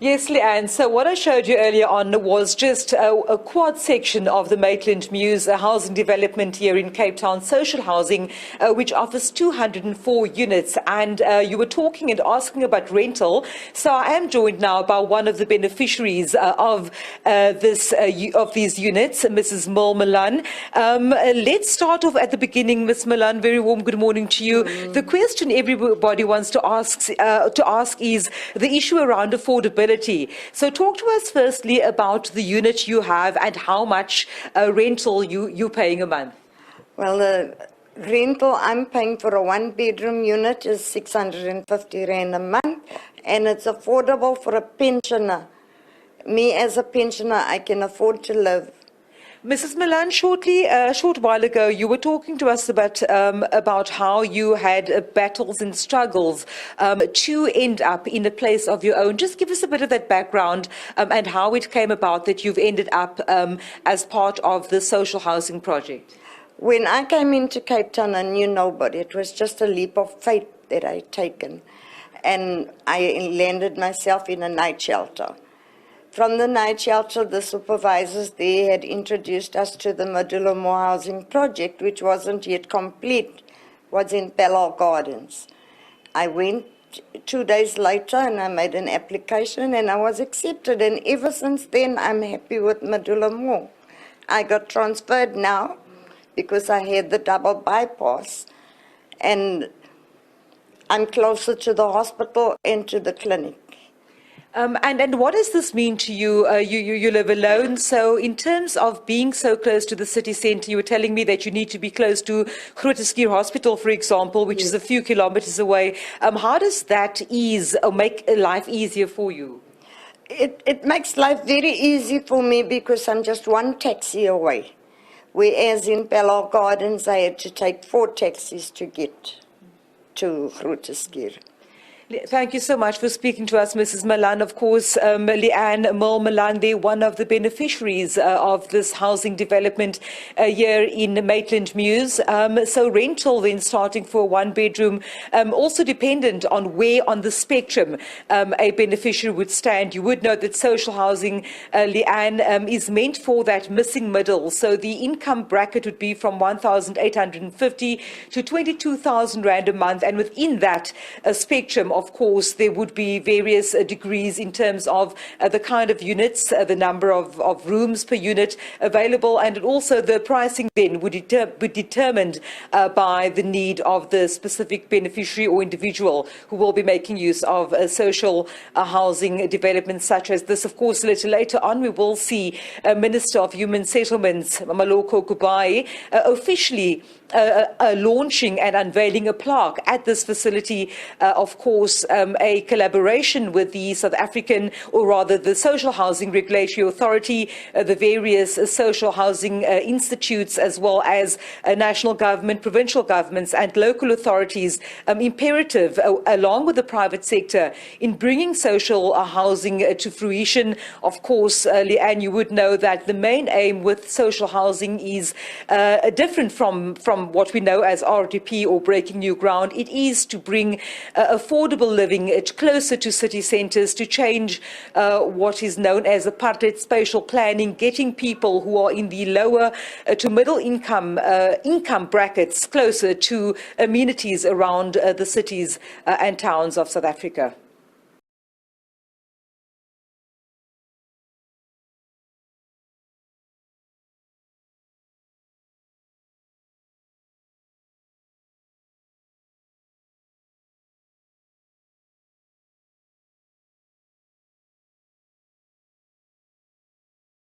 Yes, Leanne. So what I showed you earlier on was just a quad section of the Maitland Mews housing development here in Cape Town, social housing, which offers 204 units. And you were talking and asking about rental. So I am joined now by one of the beneficiaries of these units, Mrs. Merle Malan. Let's start off at the beginning, Ms. Milan. Very warm good morning to you. The question everybody wants to ask is the issue around affordability. So talk to us firstly about the unit you have and how much rental you're paying a month. Well, the rental I'm paying for a one-bedroom unit is 650 Rand a month, and it's affordable for a pensioner. Me as a pensioner, I can afford to live. Mrs. Milan, a short while ago, you were talking to us about how you had battles and struggles to end up in a place of your own. Just give us a bit of that background and how it came about that you've ended up as part of the social housing project. When I came into Cape Town, I knew nobody. It was just a leap of faith that I'd taken. And I landed myself in a night shelter. From the night shelter, the supervisors there had introduced us to the modular housing project, which wasn't yet complete, was in Bellal Gardens. I went 2 days later and I made an application and I was accepted. And ever since then, I'm happy with modular. I got transferred now because I had the double bypass. And I'm closer to the hospital and to the clinic. And what does this mean to you? You live alone, so in terms of being so close to the city centre, you were telling me that you need to be close to Groote Schuur Hospital, for example, which is a few kilometres away. How does that ease or make life easier for you? It makes life very easy for me because I'm just one taxi away. Whereas in Bellal Gardens, I had to take 4 taxis to get to Groote Schuur. Thank you so much for speaking to us, Mrs. Milan. Of course, Leanne Merle Malan, they're one of the beneficiaries of this housing development here in Maitland Mews. So rental then starting for a one-bedroom, also dependent on where on the spectrum a beneficiary would stand. You would know that social housing, Leanne, is meant for that missing middle. So the income bracket would be from 1,850 to 22,000 Rand a month. And within that spectrum, of course, there would be various degrees in terms of the kind of units, the number of rooms per unit available, and also the pricing then would be determined by the need of the specific beneficiary or individual who will be making use of social housing developments such as this. Of course, a little later on, we will see Minister of Human Settlements, Maloko Kubai, officially launching and unveiling a plaque at this facility. Of course, a collaboration with the South African, or rather the Social Housing Regulatory Authority, the various social housing institutes, as well as national government, provincial governments and local authorities, imperative, along with the private sector, in bringing social housing to fruition. Of course, Leanne, you would know that the main aim with social housing is different from what we know as RDP or breaking new ground. It is to bring affordable living closer to city centres, to change what is known as apartheid spatial planning, getting people who are in the lower to middle income brackets closer to amenities around the cities and towns of South Africa.